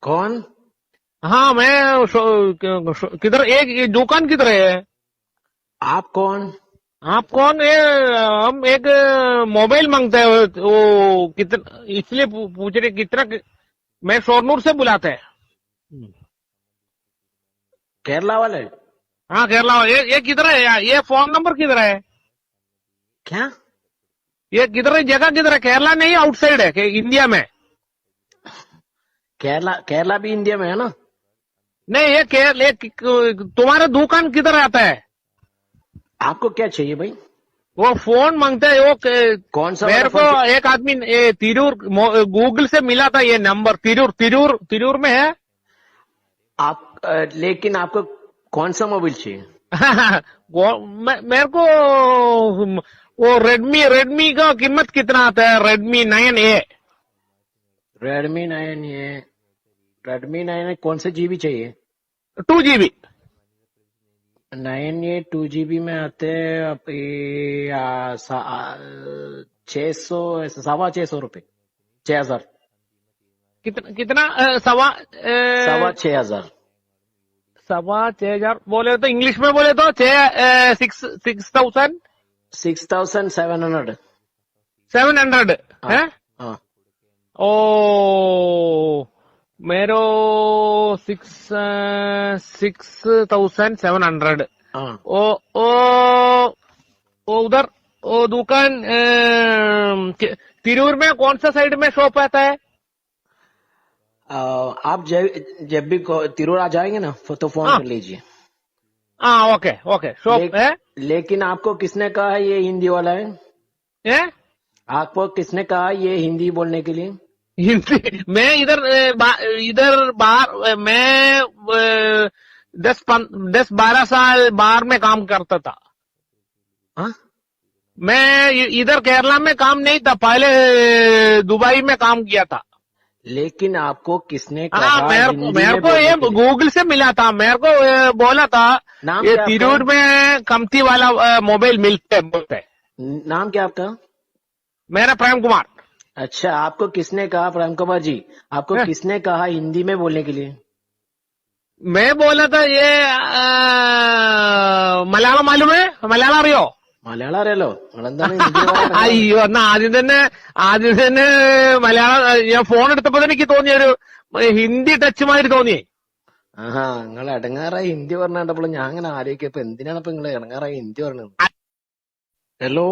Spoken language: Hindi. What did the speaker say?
कौन? हाँ मैं किधर ये दुकान किधर है? आप कौन? आप कौन है? हम एक मोबाइल मांगते हैं वो कितना, इसलिए पूछ रहे कितना मैं शोरनूर से बुलाते हैं। केरला वाले? हाँ केरला ये किधर है यार? ये फोन नंबर किधर है? क्या? ये किधर है? जगह किधर है? केरला नहीं, आउटसाइड है इंडिया में? केरला केरला भी इंडिया में है ना? नहीं ये तुम्हारा दुकान किधर आता है? आपको क्या चाहिए भाई? वो फोन मांगते हैं वो कौन सा मेरे वाला को फोन? एक आदमी तिरूर गूगल से मिला था ये नंबर। तिरूर में है। आप लेकिन आपको कौन सा मोबाइल चाहिए? मेरे को वो रेडमी का कीमत कितना आता है? Redmi 9A। रेडमी 9 कौन से जीबी चाहिए? 2GB। 9 2 GB में आते हैं 600 ₹6,500 6,000 कितना सवा 6,500 6,500 बोले तो इंग्लिश में बोले तो 6,000 6,700 700 है। हाँ हाँ ओ मेरो 6,700। हाँ। ओ ओ ओ उधर वो दुकान तिरूर में कौन सा साइड में शॉप आता है? आप जब भी तिरूर आ जाएंगे ना तो फोन हाँ कर लीजिए। हाँ ओके ओके शॉप है। लेकिन आपको किसने कहा है ये हिंदी वाला है? है आपको किसने कहा ये हिंदी बोलने के लिए? हिंदी मैं इधर बाहर मैं 10-12 साल बाहर में काम करता था। हाँ? मैं इधर केरला में काम नहीं था, पहले दुबई में काम किया था। लेकिन आपको किसने हाँ कहा मेरे को ये गूगल से मिला था। मेरे को बोला था नाम ये क्या आपका? तिरूर में कमती वाला मोबाइल मिलते हैं बोलते हैं। नाम क्या आपका? मेरा प्रेम कुमार। अच्छा, आपको किसने कहा प्रेम कुमार जी? आपको है? किसने कहा हिंदी में बोलने के लिए? मैं बोला था ये മലയാളം मालूम है? മലയാളം അറിയോ? മലയാളം അറിയാലോ? നിങ്ങളെന്താണ് ഹിന്ദി പറയാൻ? അയ്യോ എന്നാ ആദ്യം തന്നെ മലയാളം ഞാൻ ഫോൺ എടുത്തപ്പോ തന്നെ എനിക്ക് തോന്നിയൊരു ഹിന്ദി ടച്ച് മാതിരി തോന്നി. ആഹാ, നിങ്ങൾ ഇടങ്ങാറായി ഹിന്ദി പറഞ്ഞപ്പോൾ ഞാൻ അങ്ങനെ ആലോചിക്കും, ഇപ്പൊ എന്തിനാണ് ഇപ്പൊ നിങ്ങൾ ഇടങ്ങാറായി ഹിന്ദി പറഞ്ഞത്? ഹലോ